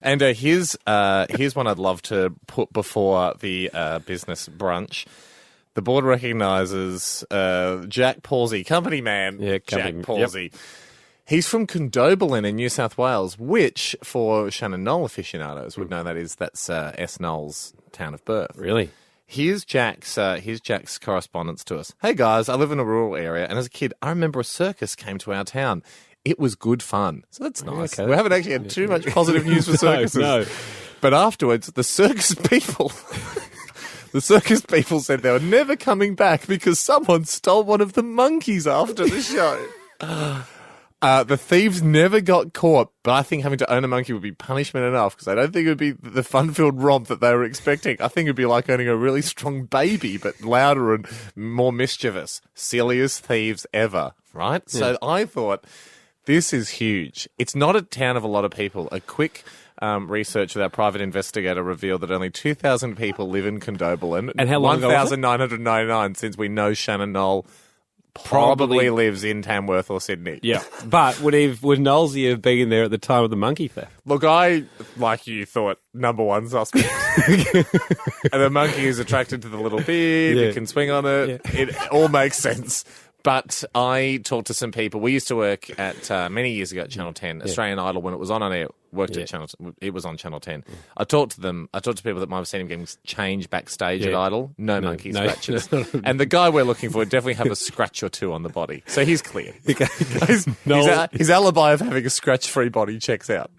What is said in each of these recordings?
And here's one I'd love to put before the business brunch. The board recognises Jack Pawsey, company man, Jack Pawsey. Yep. He's from Condobolin in New South Wales, which, for Shannon Knoll aficionados, would know that's S. Knoll's town of birth. Really? Here's Jack's correspondence to us. Hey guys, I live in a rural area, and as a kid, I remember a circus came to our town. It was good fun. So that's nice. Okay. We haven't actually had too much positive news for circuses. No. But afterwards, the circus people said they were never coming back because someone stole one of the monkeys after the show. The thieves never got caught, but I think having to own a monkey would be punishment enough because I don't think it would be the fun-filled romp that they were expecting. I think it would be like owning a really strong baby, but louder and more mischievous. Silliest thieves ever, right? Yeah. So I thought... This is huge. It's not a town of a lot of people. A quick research with our private investigator revealed that only 2,000 people live in Condobolin. And how long ago was it? 1,999 since we know Shannon Knoll probably lives in Tamworth or Sydney. Yeah. But would Knowlesy have been there at the time of the monkey theft? Look, I, like you, thought number one suspect. And the monkey is attracted to the little beard. It can swing on it. Yeah. It all makes sense. But I talked to some people. We used to work at, many years ago at Channel 10, Australian Idol, when it was on air, at Channel, it was on Channel 10. I talked to them. I talked to people that might have seen him getting change backstage at Idol. No monkey scratches. And the guy we're looking for would definitely have a scratch or two on the body. So he's clear. His alibi of having a scratch-free body checks out.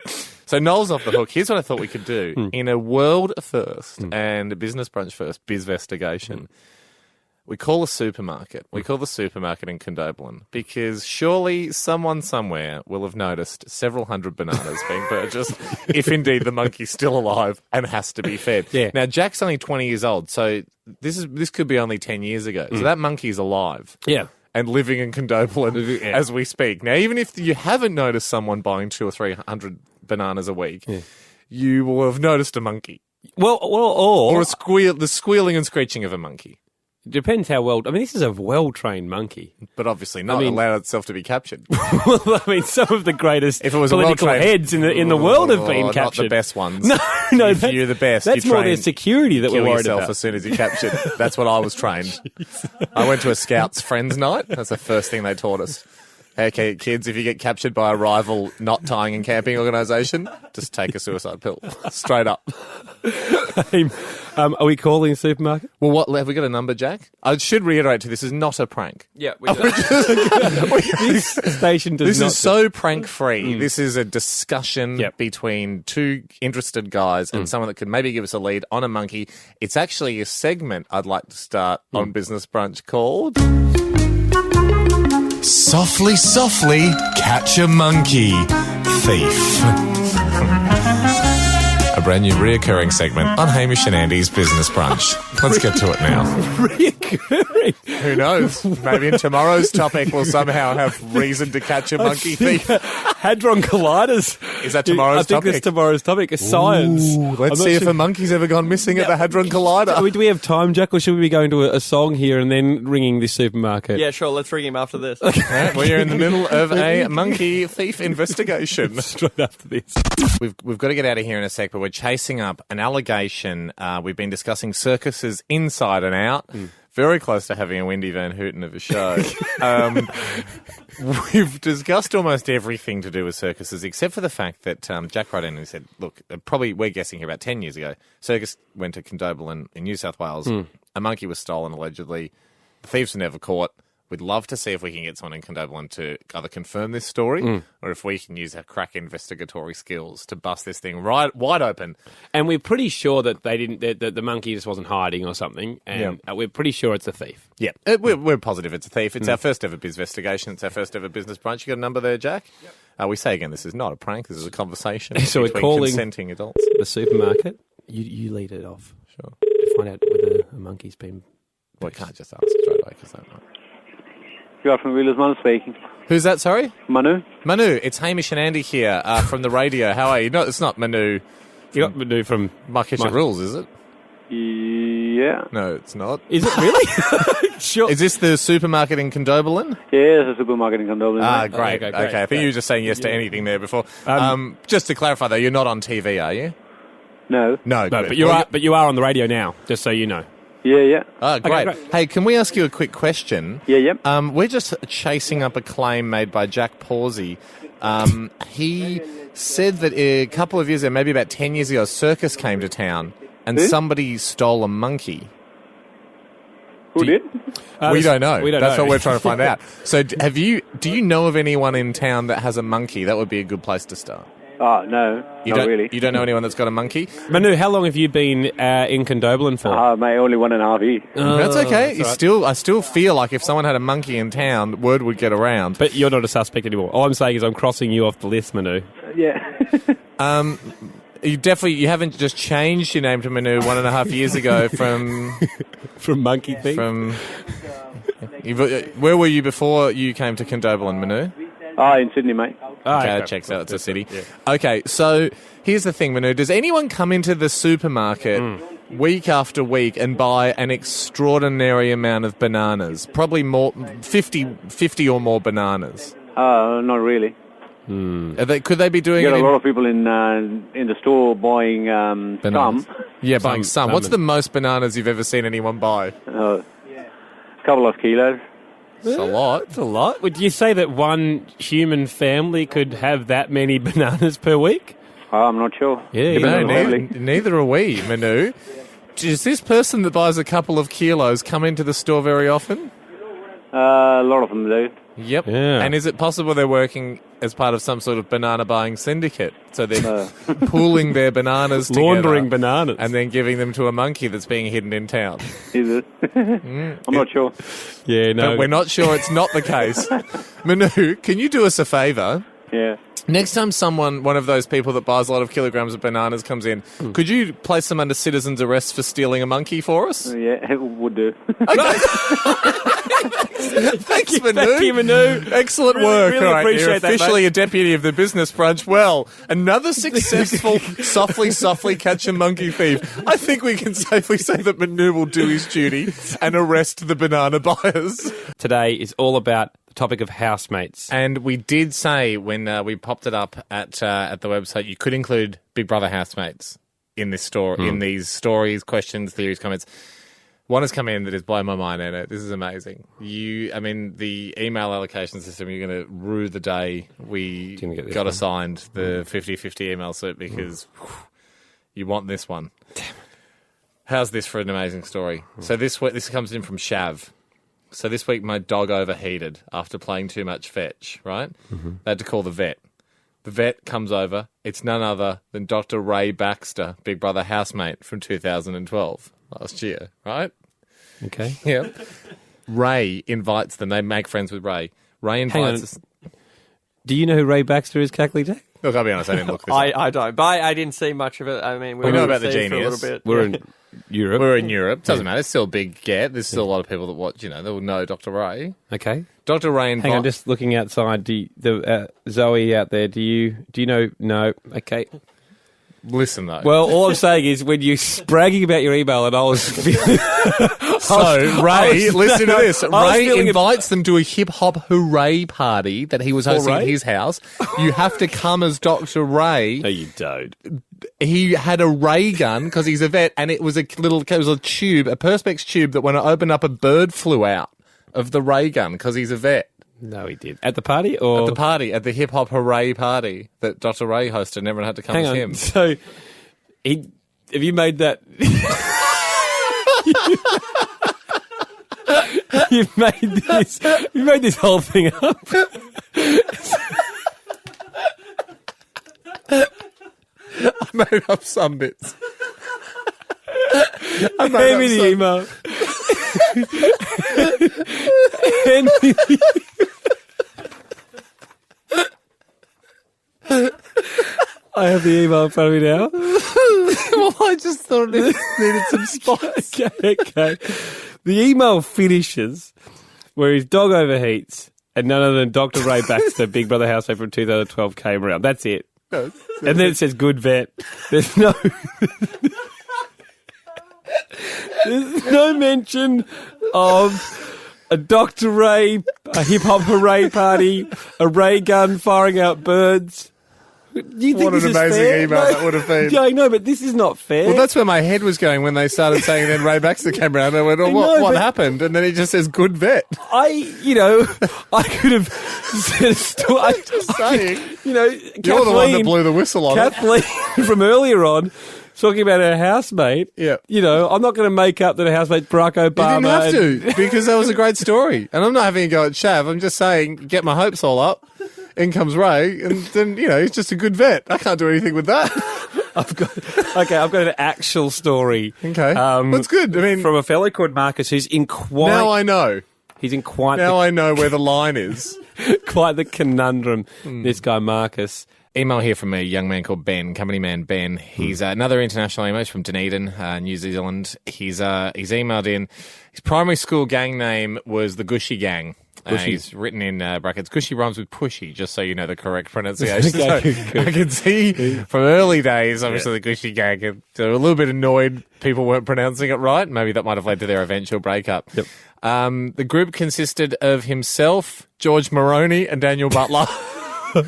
So Noel's off the hook. Here's what I thought we could do. In a world first and a business brunch first, bizvestigation, we call a supermarket. We call the supermarket in Condobolin because surely someone somewhere will have noticed several hundred bananas being purchased, if indeed the monkey's still alive and has to be fed. Yeah. Now, Jack's only 20 years old, so this could be only 10 years ago. So that monkey's alive. Yeah. And living in Condobolin as we speak. Now, even if you haven't noticed someone buying 200 or 300 bananas a week, you will have noticed a monkey. Or the squealing and screeching of a monkey. Depends how well... I mean, this is a well-trained monkey. But obviously not allowed itself to be captured. Well, I mean, some of the greatest political heads in the world have been captured. Not the best ones. No. You're the best. That's more their security that we're worried yourself about. As soon as you're captured. That's what I was trained. I went to a Scouts Friends night. That's the first thing they taught us. Okay, kids, if you get captured by a rival not tying and camping organisation, just take a suicide pill. Straight up. Are we calling the supermarket? Well, what have we got a number, Jack? I should reiterate to this is not a prank. Yeah. This station does This not... is so prank-free. This is a discussion between two interested guys and someone that could maybe give us a lead on a monkey. It's actually a segment I'd like to start on Business Brunch called... Softly, softly, catch a monkey, thief. A brand new reoccurring segment on Hamish and Andy's Business Brunch. Let's get to it now. Reoccurring? Who knows? Maybe in tomorrow's topic we'll somehow have reason to catch a monkey thief. Hadron Colliders. Is that tomorrow's topic? I think that's tomorrow's topic. It's science. Let's see if a monk's ever gone missing at the Hadron Collider. Do we have time, Jack, or should we be going to a song here and then ringing this supermarket? Yeah, sure. Let's ring him after this. Okay. We're in the middle of a monkey thief investigation. Straight after this. We've got to get out of here in a sec, but we're chasing up an allegation. We've been discussing circuses inside and out. Very close to having a Wendy Van Houten of a show. We've discussed almost everything to do with circuses, except for the fact that Jack wrote in and said, look, probably we're guessing here about 10 years ago, circus went to Condobolin in New South Wales. A monkey was stolen, allegedly. The thieves were never caught. We'd love to see if we can get someone in Condobolin to either confirm this story or if we can use our crack investigatory skills to bust this thing wide open. And we're pretty sure that that the monkey just wasn't hiding or something, and we're pretty sure it's a thief. Yeah, we're positive it's a thief. It's our first ever bizvestigation. It's our first ever business brunch. You got a number there, Jack? Yep. We say again, this is not a prank. This is a conversation so between we're calling consenting adults. The supermarket. You lead it off. Sure. To find out whether a monkey's been... Well, we can't just ask straight away because that might... You are from Wheelers, Manu speaking. Who's that, sorry? Manu, it's Hamish and Andy here from the radio. How are you? No, it's not Manu. You're not Manu from... My Kitchen Rules, is it? Yeah. No, it's not. Is it really? Sure. Is this the supermarket in Condobolin? Yeah, it's a supermarket in Condobolin. Ah, mate. great. Okay, Okay, great. I think you were just saying yes to anything there before. Just to clarify, though, you're not on TV, are you? No. No, No, good. but you are on the radio now, just so you know. Yeah. Oh, great. great. Hey, can we ask you a quick question? Yeah. We're just chasing up a claim made by Jack Pawsey. He said that a couple of years ago, maybe about 10 years ago, a circus came to town and Who? somebody stole a monkey. Who did? We don't know. We don't That's know. what we're trying to find out. So do you know of anyone in town that has a monkey? That would be a good place to start. Oh, no. Not really. You don't know anyone that's got a monkey? Manu, how long have you been in Condobolin for? Mate, only 1.5 years. That's okay. that's all right. I still feel like if someone had a monkey in town, word would get around. But you're not a suspect anymore. All I'm saying is I'm crossing you off the list, Manu. Yeah. You haven't just changed your name to Manu 1.5 years ago from Monkey thief? where were you before you came to Condobolin, Manu? In Sydney, mate. Okay, that checks out. It's a city. Yeah. Okay, so here's the thing, Manu. Does anyone come into the supermarket week after week and buy an extraordinary amount of bananas? Probably more, 50 or more bananas. Not really. Could they be doing You it got in a lot of people in the store buying bananas? some. Yeah, buying some. What's some. the most bananas you've ever seen anyone buy? A couple of kilos. It's a lot. That's a lot. Would you say that one human family could have that many bananas per week? I'm not sure. Yeah, Depends No, on the family. neither are we, Manu. Does this person that buys a couple of kilos come into the store very often? A lot of them do. Yep. Yeah. And is it possible they're working as part of some sort of banana buying syndicate? So they're pooling their bananas together. Laundering bananas. And then giving them to a monkey that's being hidden in town. Is it? I'm not sure. Yeah, no. But we're not sure it's not the case. Manu, can you do us a favour? Yeah. Next time one of those people that buys a lot of kilograms of bananas comes in, could you place them under citizen's arrest for stealing a monkey for us? Yeah, it would do. Thanks, Manu. Thank you, Manu. Excellent Really, work. really All right, you're appreciate that, officially a deputy of the business branch. Well, another successful softly catch a monkey thief. I think we can safely say that Manu will do his duty and arrest the banana buyers. Today is all about the topic of housemates. And we did say when we popped it up at the website, you could include Big Brother housemates in this story, in these stories, questions, theories, comments. One has come in that is blowing my mind, Anna. This is amazing. The email allocation system, you're going to rue the day we got assigned the 50-50 email suit because you want this one. How's this for an amazing story? So this comes in from Shav. So this week my dog overheated after playing too much fetch, right? They had to call the vet. The vet comes over. It's none other than Dr. Ray Baxter, Big Brother housemate from 2012. Last year, right? Okay. Yeah. Ray invites them. They make friends with Ray. Ray invites us. Do you know who Ray Baxter is, Cackley Jack? Look, I'll be honest, I didn't look this up. I don't, but I didn't see much of it. I mean, We know about the overseas for a Genius. little bit. We're yeah. in Europe. We're in Europe. Doesn't matter. It's still a big get. There's still a lot of people that watch, they will know Dr. Ray. Okay. Dr. Ray Hang on, just looking outside. Zoe out there, do you know? No. Okay. Listen, though. Well, all I'm saying is when you're bragging about your email and I was... So, Ray, listen to this. Ray feeling invites them to a hip-hop hooray party that he was hosting at Ray? his house. You have to come as Dr. Ray. No, you don't. He had a ray gun because he's a vet, and it was a tube, a Perspex tube that when it opened up, a bird flew out of the ray gun because he's a vet. No, he did. At the party or... At the party, at the hip-hop hooray party that Dr. Ray hosted, and everyone had to come Hang as on. him. So, have you made that... You made this whole thing up. I made up some bits. Hand me the email. Hand me I have the email in front of me now. Well, I just thought it needed some spice. Okay. The email finishes where his dog overheats and none other than Dr. Ray Baxter, Big Brother housemate from 2012, came around. That's it. And then it says good vet. There's no... There's no mention of a Dr. Ray, a hip-hop hooray party, a ray gun firing out birds. Do you think What an this is amazing fair? email that would have been. Yeah, I know, but this is not fair. Well, that's where my head was going when they started saying, then Ray Baxter came around and I went, oh, what happened? And then he just says, good vet. I could have said a story. Just saying. You're You're the one that blew the whistle on it. Kathleen from earlier on, talking about her housemate. Yeah. I'm not going to make up that her housemate's Barack Obama. You didn't have to, because that was a great story. And I'm not having a go at Shav. I'm just saying, get my hopes all up. In comes Ray, and then, he's just a good vet. I can't do anything with that. I've got an actual story. Okay. That's good. I mean, from a fellow called Marcus who's in quite... Now I know. He's in quite... Now I know where the line is. Quite the conundrum, this guy Marcus. Email here from a young man called Ben, company man Ben. He's another international email. He's from Dunedin, New Zealand. He's emailed in. His primary school gang name was the Gushy Gang. He's written in brackets, Gushy rhymes with pushy, just so you know the correct pronunciation. Okay, So I can see from early days, obviously, the Gushy Gang, they're a little bit annoyed people weren't pronouncing it right. Maybe that might have led to their eventual breakup. Yep. The group consisted of himself, George Moroney, and Daniel Butler.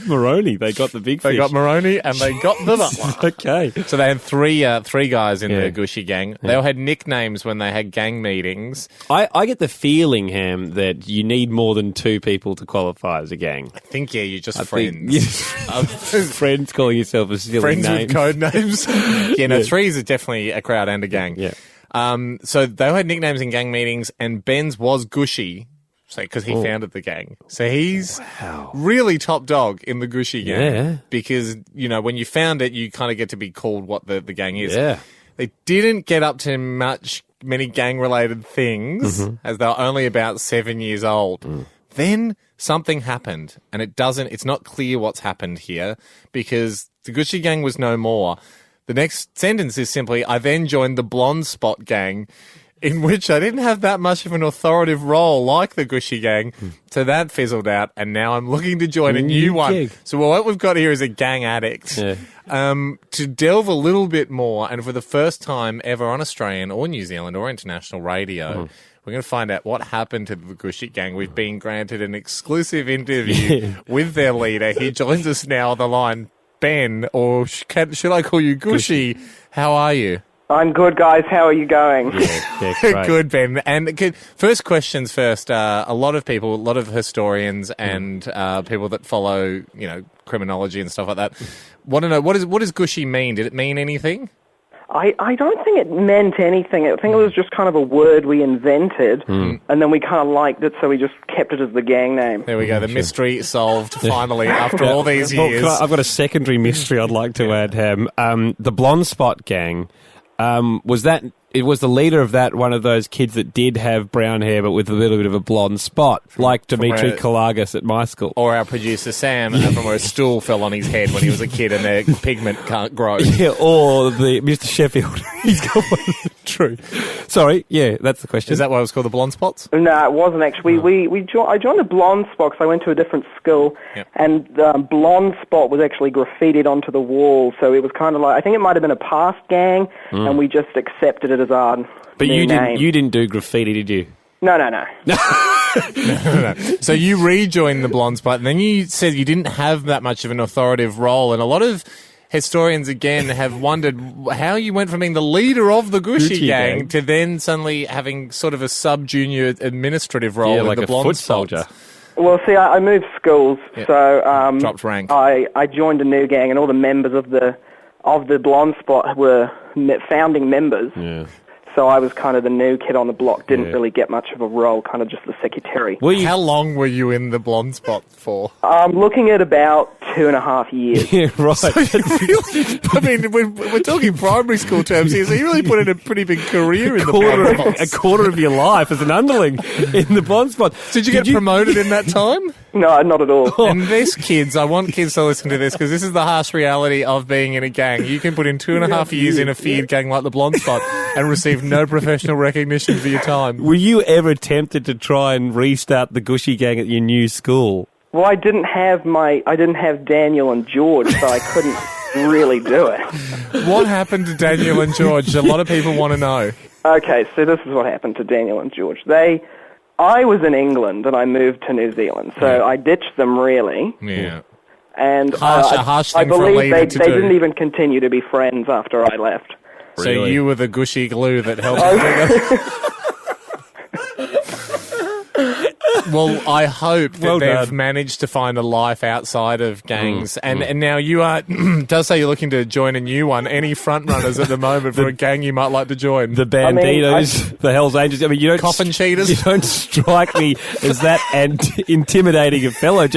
Moroney, they got the big fish. They got Moroney and they got the Butler. Okay. So they had three guys in the Gushy Gang. They all had nicknames when they had gang meetings. I get the feeling, Ham, that you need more than two people to qualify as a gang. I think, you're just friends. Friends calling yourself a silly Friends name. with code names. Threes are definitely a crowd and a gang. Yeah. So they all had nicknames in gang meetings, and Ben's was Gushy. Because he founded the gang. So he's really top dog in the Gushy Gang. Yeah. Because, when you found it, you kind of get to be called what the gang is. Yeah. They didn't get up to many gang-related things, as they were only about 7 years old. Then something happened, and it's not clear what's happened here, because the Gushy Gang was no more. The next sentence is simply, I then joined the Blonde Spot Gang, in which I didn't have that much of an authoritative role like the Gushy Gang, so that fizzled out, and now I'm looking to join a new one. Gig. So what we've got here is a gang addict. Yeah. To delve a little bit more, and for the first time ever on Australian or New Zealand or international radio, we're going to find out what happened to the Gushy Gang. We've been granted an exclusive interview with their leader. He joins us now on the line. Ben, or should I call you Gushy? How are you? I'm good, guys. How are you going? Yeah, great. Good, Ben. And first questions first. A lot of historians and people that follow, criminology and stuff like that, want to know what does Gushy mean? Did it mean anything? I don't think it meant anything. I think it was just kind of a word we invented, and then we kind of liked it, so we just kept it as the gang name. There we go. The mystery solved finally after all these years. I've got a secondary mystery I'd like to add, Ham. The Blonde Spot Gang. Was the leader of that one of those kids that did have brown hair but with a little bit of a blonde spot, like Dimitri Kalagas at my school? Or our producer Sam, from where a stool fell on his head when he was a kid and their pigment can't grow. Yeah, or the Mr. Sheffield. He's got one. True. Sorry, that's the question. Is that why it was called the Blonde Spots? No, it wasn't actually. I joined the Blonde Spot because I went to a different school, and the Blonde Spot was actually graffitied onto the wall, so it was kind of like, I think it might have been a past gang, and we just accepted it as our But new name. You didn't do graffiti, did you? No. No. So you rejoined the Blonde Spot, and then you said you didn't have that much of an authoritative role, and a lot of historians, again, have wondered how you went from being the leader of the Gushy Gang to then suddenly having sort of a sub-junior administrative role like in the Blonde foot Spots. soldier. Well, see, I moved schools, so dropped rank. I joined a new gang, and all the members of the Blonde Spot were founding members. Yeah. So I was kind of the new kid on the block, didn't really get much of a role, kind of just the secretary. How long were you in the Blonde Spot for? Looking at about 2.5 years. Yeah, right. So you really, I mean, we're talking primary school terms here, so you really put in a pretty big career in the Blonde Spots. A quarter of your life as an underling in the Blonde Spot. Did you get promoted in that time? No, not at all. And I want kids to listen to this, because this is the harsh reality of being in a gang. You can put in 2.5 years in a feared gang like the Blonde Spot and receive no professional recognition for your time. Were you ever tempted to try and restart the Gushy Gang at your new school? Well, I didn't have Daniel and George, so I couldn't really do it. What happened to Daniel and George? A lot of people want to know. Okay, so this is what happened to Daniel and George. I was in England and I moved to New Zealand, so I ditched them really. Yeah. And harsh I thing for a believe leader they to do. didn't even continue to be friends after I left. So you were the gushy glue that held it together. Well, I hope that they've managed to find a life outside of gangs. And now you are, does say you're looking to join a new one. Any front runners at the moment for a gang you might like to join? The Banditos, the Hells Angels. I mean, you don't Coffin cheaters. You don't strike me as that intimidating a fellow.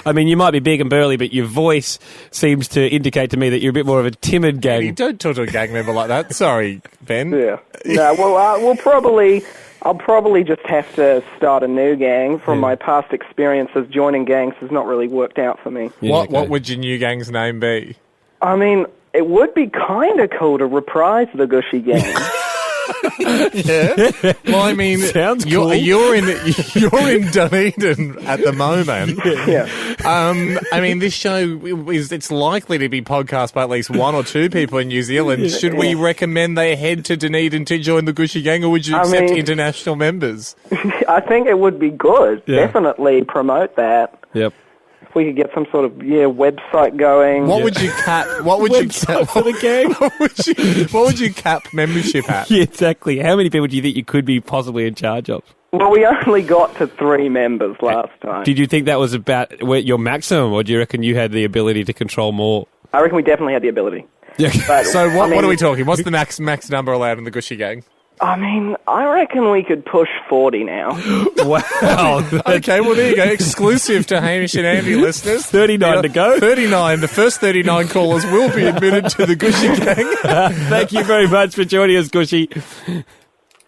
You might be big and burly, but your voice seems to indicate to me that you're a bit more of a timid gang. You don't talk to a gang member like that. Sorry, Ben. Yeah. No, well, I'll probably just have to start a new gang. From my past experiences, joining gangs has not really worked out for me. Yeah, what would your new gang's name be? I mean, it would be kind of cool to reprise the Gushy gang. Yeah. Well, I mean, sounds cool. You're in Dunedin at the moment. Yeah. I mean, this show it's likely to be podcast by at least one or two people in New Zealand. Should we recommend they head to Dunedin to join the Gushy gang, or would you accept international members? I think it would be good. Yeah. Definitely promote that. Yep. If we could get some sort of website going. What would you cap? What would you cap for the gang? What would you cap membership at? Yeah, exactly. How many people do you think you could be possibly in charge of? Well, we only got to 3 members last time. Did you think that was about your maximum, or do you reckon you had the ability to control more? I reckon we definitely had the ability. Yeah. But, So what are we talking? What's the max number allowed in the Gushy gang? I mean, I reckon we could push 40 now. Wow. Okay, well, there you go. Exclusive to Hamish and Andy listeners. 39 to go. 39. The first 39 callers will be admitted to the Gushy gang. Thank you very much for joining us, Gushy.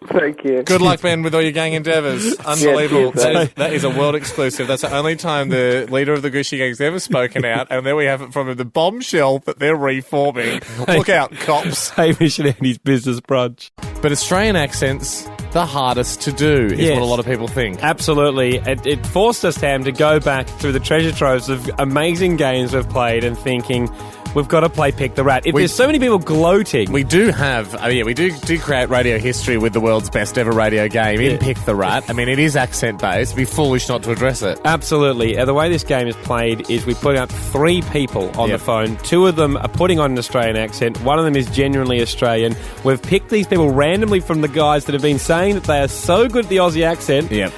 Thank you. Good luck, Ben, with all your gang endeavours. Unbelievable. Yes, That is a world exclusive. That's the only time the leader of the Gushy gang's ever spoken out, and there we have it from the bombshell that they're reforming. Look out, cops. Hamish and Andy's business brunch. But Australian accents, the hardest to do, is what a lot of people think. Absolutely. It forced us, Tam, to go back through the treasure troves of amazing games we've played and thinking, we've got to play Pick the Rat. There's so many people gloating. We do have, we do create radio history with the world's best ever radio game in Pick the Rat. I mean, it is accent-based. It'd be foolish not to address it. Absolutely. The way this game is played is we put out 3 people on the phone. 2 of them are putting on an Australian accent. One of them is genuinely Australian. We've picked these people randomly from the guys that have been saying that they are so good at the Aussie accent. Yep.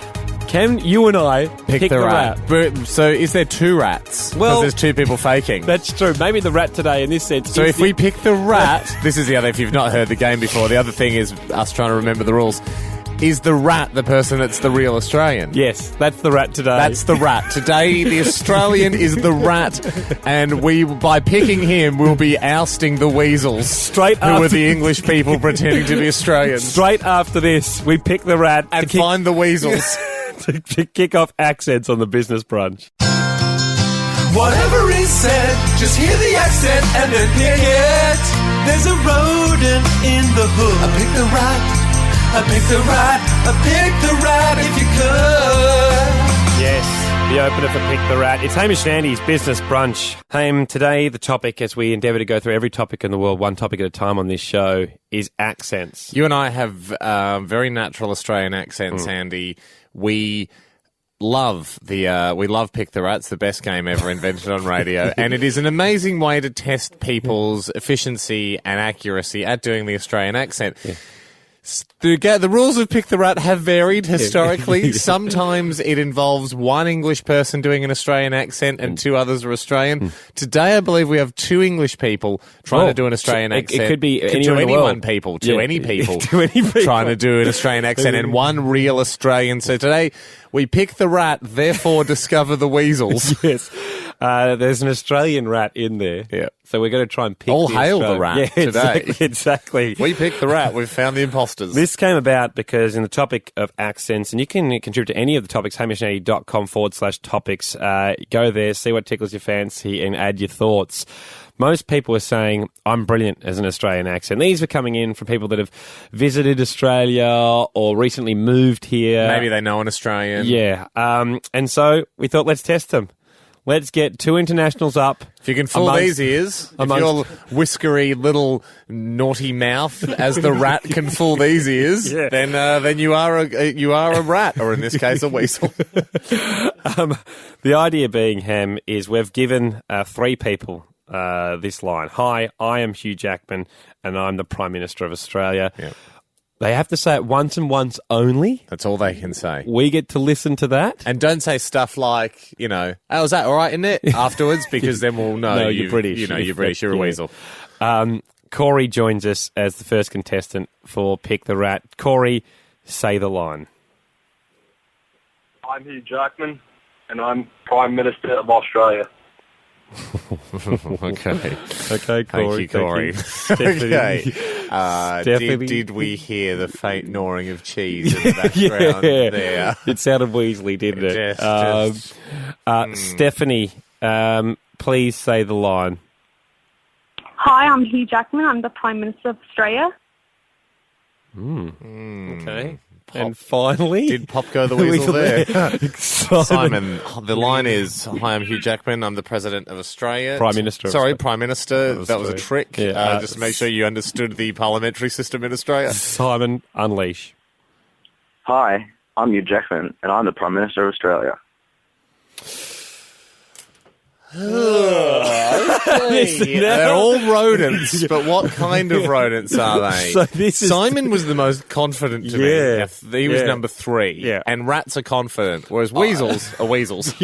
Can you and I pick the rat? So is there 2 rats? Well, there's 2 people faking. That's true. Maybe the rat today in this sense. So if we pick the rat, this is the other, if you've not heard the game before, the other thing is us trying to remember the rules. Is the rat the person that's the real Australian? Yes, that's the rat today. That's the rat. Today, the Australian is the rat, and by picking him, we'll be ousting the weasels, who are the English people pretending to be Australians. Straight after this, we pick the rat and find the weasels. to kick off accents on the business brunch. Whatever is said, just hear the accent and then pick it. There's a rodent in the hood. I pick the rat. I pick the rat. I pick the rat if you could. Yes, the opener for Pick the Rat. It's Hamish and Andy's business brunch. Haim, today the topic, as we endeavour to go through every topic in the world, one topic at a time on this show, is accents. You and I have very natural Australian accents, Andy. We love Pick the Rat. It's the best game ever invented on radio, and it is an amazing way to test people's efficiency and accuracy at doing the Australian accent. Yeah. The rules of Pick the Rat have varied historically. Sometimes it involves one English person doing an Australian accent and 2 others are Australian. Today, I believe we have 2 English people trying to do an Australian accent. It could be any people trying to do an Australian accent, and 1 real Australian. So today, we pick the rat, therefore discover the weasels. Yes. There's an Australian rat in there. Yeah. So we're going to try and pick All hail the rat today. Exactly. We picked the rat. We've found the imposters. This came about because in the topic of accents, and you can contribute to any of the topics, hamishandy.com/topics. Go there, see what tickles your fancy, and add your thoughts. Most people are saying, I'm brilliant as an Australian accent. These were coming in from people that have visited Australia or recently moved here. Maybe they know an Australian. Yeah. And so we thought, let's test them. Let's get 2 internationals up. If you can fool these ears, if your whiskery little naughty mouth, as the rat can fool these ears, then you are a rat, or in this case, a weasel. The idea being, Ham, is we've given 3 people this line. Hi, I am Hugh Jackman, and I'm the Prime Minister of Australia. Yep. They have to say it once and once only. That's all they can say. We get to listen to that. And don't say stuff like, oh, is that all right, isn't it? Afterwards, because then we'll know No, you're British. You're British, you're a weasel. Corey joins us as the first contestant for Pick the Rat. Corey, say the line. I'm Hugh Jackman, and I'm Prime Minister of Australia. Okay. Okay, Corey. Thank you, Corey. Stephanie. Okay. Did we hear the faint gnawing of cheese in the background there? It sounded Weasley, didn't it? Stephanie, please say the line. Hi, I'm Hugh Jackman. I'm the Prime Minister of Australia. Okay. And finally... Did Pop go the weasel there? Simon, the line is, hi, I'm Hugh Jackman. I'm the President of Australia. Prime Minister. Sorry, Prime Minister. That was a trick. Yeah, just to make sure you understood the parliamentary system in Australia. Simon, unleash. Hi, I'm Hugh Jackman, and I'm the Prime Minister of Australia. They're all rodents, but what kind of rodents are they? So Simon was the most confident to me. He was number 3. Yeah. And rats are confident, whereas weasels are weasels.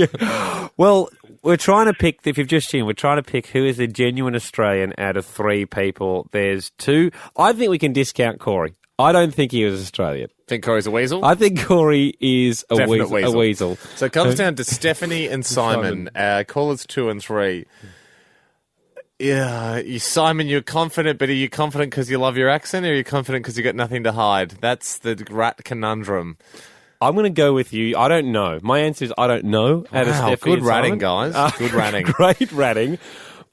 Well, we're trying to pick, if you've just tuned, we're trying to pick who is a genuine Australian out of 3 people. There's 2. I think we can discount Corey. I don't think he was Australian. Think Corey's a weasel? I think Corey is a weasel. So it comes down to Stephanie and Simon. Callers 2 and 3. Yeah, Simon, you're confident, but are you confident because you love your accent, or are you confident because you got nothing to hide? That's the rat conundrum. I'm going to go with you. I don't know. My answer is I don't know. Good ratting, guys. Good ratting. Great ratting.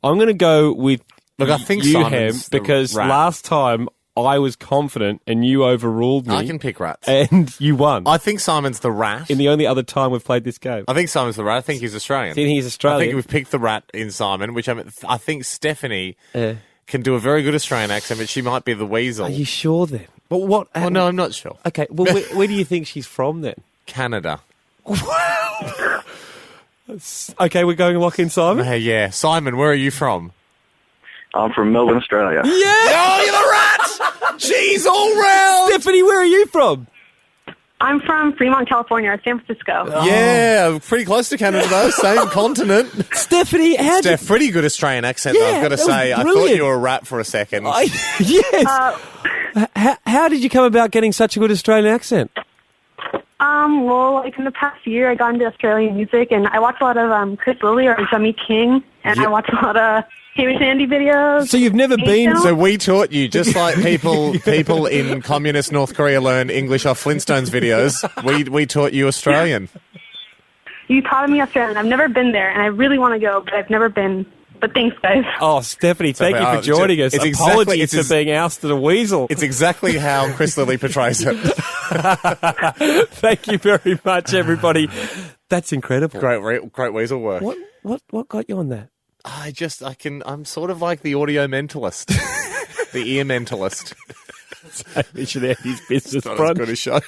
I'm going to go with I think you, Simon's Ham, because rat. last time I was confident and you overruled me. I can pick rats. And you won. I think Simon's the rat. In the only other time we've played this game. I think Simon's the rat. I think he's Australian. I think he's Australian. I think we've picked the rat in Simon, which I think Stephanie can do a very good Australian accent, but she might be the weasel. Are you sure then? But what? Well, no, I'm not sure. Okay, well, where do you think she's from then? Canada. Okay, we're going lock in Simon? Yeah. Simon, where are you from? I'm from Melbourne, Australia. Yeah! Oh, you're the rat! Cheese all round! Stephanie, where are you from? I'm from Fremont, California, San Francisco. Yeah, pretty close to Canada, though. Same continent. Stephanie, pretty good Australian accent, though, I've got to say. I thought you were a rat for a second. Yes! How did you come about getting such a good Australian accent? Well, like in the past year, I got into Australian music, and I watch a lot of Chris Lilly or Jimmy King, and I watch a lot of Hamish Andy videos. So you've never been... So we taught you, just like people in communist North Korea learn English off Flintstones videos, we taught you Australian. You taught me Australian. I've never been there, and I really want to go, but I've never been. But thanks, guys. Oh, Stephanie, thank you for joining us. Apologies for being ousted a weasel. It's exactly how Chris Lilly portrays it. Thank you very much, everybody. That's incredible. Great weasel work. What got you on that? I'm sort of like the audio mentalist. The ear mentalist. Hamish Andy's business Not front. as good a show.